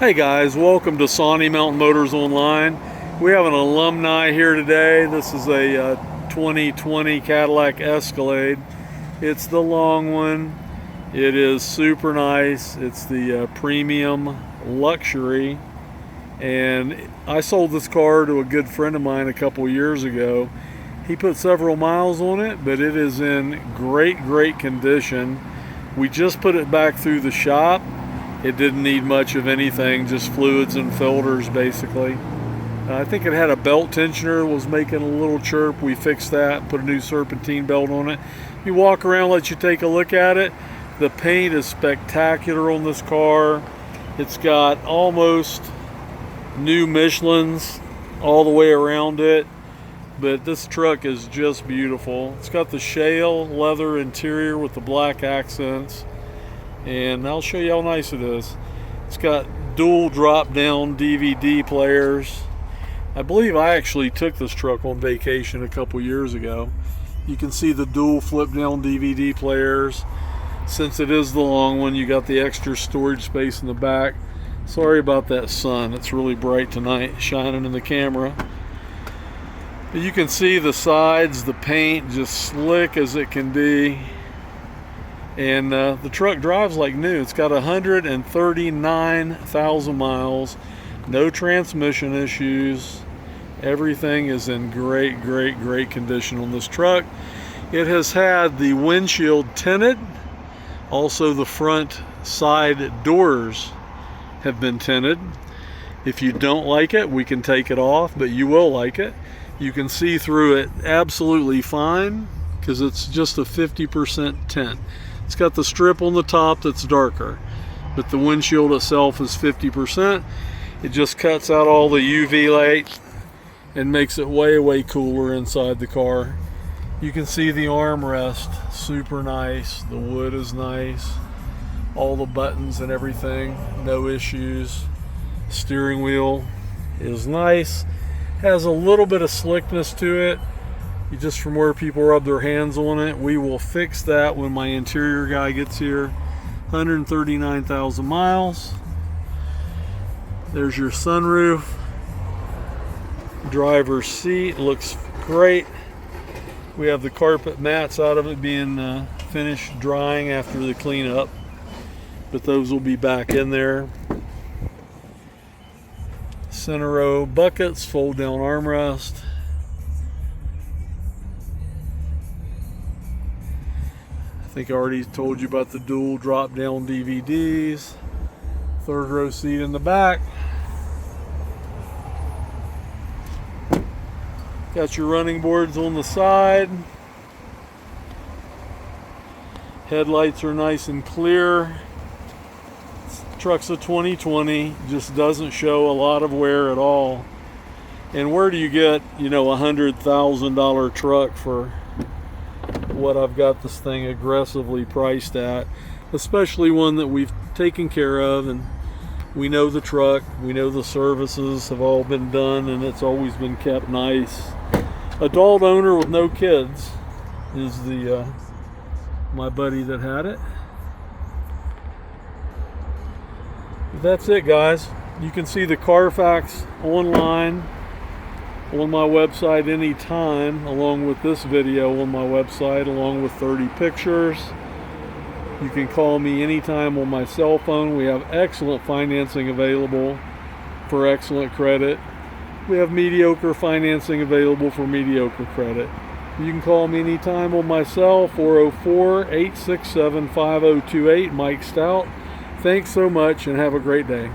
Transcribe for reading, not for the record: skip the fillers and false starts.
Hey guys, welcome to Sawnee Mountain Motors Online. We have an alumni here today. This is a 2020 Cadillac Escalade. It's the long one. It is super nice. It's the premium luxury. And I sold this car to a good friend of mine a couple years ago. He put several miles on it, but it is in great condition. We just put it back through the shop. It didn't need much of anything, just fluids and filters basically. I think it had a belt tensioner, was making a little chirp. We fixed that, put a new serpentine belt on it. You walk around, let you take a look at it. The paint is spectacular on this car. It's got almost new Michelins all the way around it, but this truck is just beautiful. It's got the shale leather interior with the black accents. And I'll show you how nice it is. It's got dual drop-down DVD players. I believe I actually took this truck on vacation a couple years ago. You can see the dual flip-down DVD players. Since it is the long one, you got the extra storage space in the back. Sorry about that sun. It's really bright tonight, shining in the camera. But you can see the sides, the paint, just slick as it can be. And the truck drives like new. It's got 139,000 miles, no transmission issues. Everything is in great condition on this truck. It has had the windshield tinted. Also the front side doors have been tinted. If you don't like it, we can take it off, but you will like it. You can see through it absolutely fine because it's just a 50% tint. It's got the strip on the top that's darker, but the windshield itself is 50%. It just cuts out all the UV light and makes it way cooler inside the car. You can see the armrest, super nice. The wood is nice. All the buttons and everything, no issues. Steering wheel is nice. Has a little bit of slickness to it. Just from where people rub their hands on it. We will fix that when my interior guy gets here. 139,000 miles. There's your sunroof. Driver's seat looks great. We have the carpet mats out of it being finished drying after the cleanup, but those will be back in there. Center row buckets, fold down armrest. I think I already told you about the dual drop down DVDs. Third row seat in the back. Got your running boards on the side. Headlights are nice and clear. This truck's a 2020, just doesn't show a lot of wear at all. And where do you get, you know, a $100,000 truck for what I've got this thing aggressively priced at, especially one that we've taken care of, and we know the truck, we know the services have all been done, and it's always been kept nice. Adult owner with no kids is the my buddy that had it. That's it, guys. You can see the Carfax online on my website anytime, along with this video on my website, along with 30 pictures. You can call me anytime on my cell phone. We have excellent financing available for excellent credit. We have mediocre financing available for mediocre credit. You can call me anytime on my cell, 404-867-5028, Mike Stout. Thanks so much and have a great day.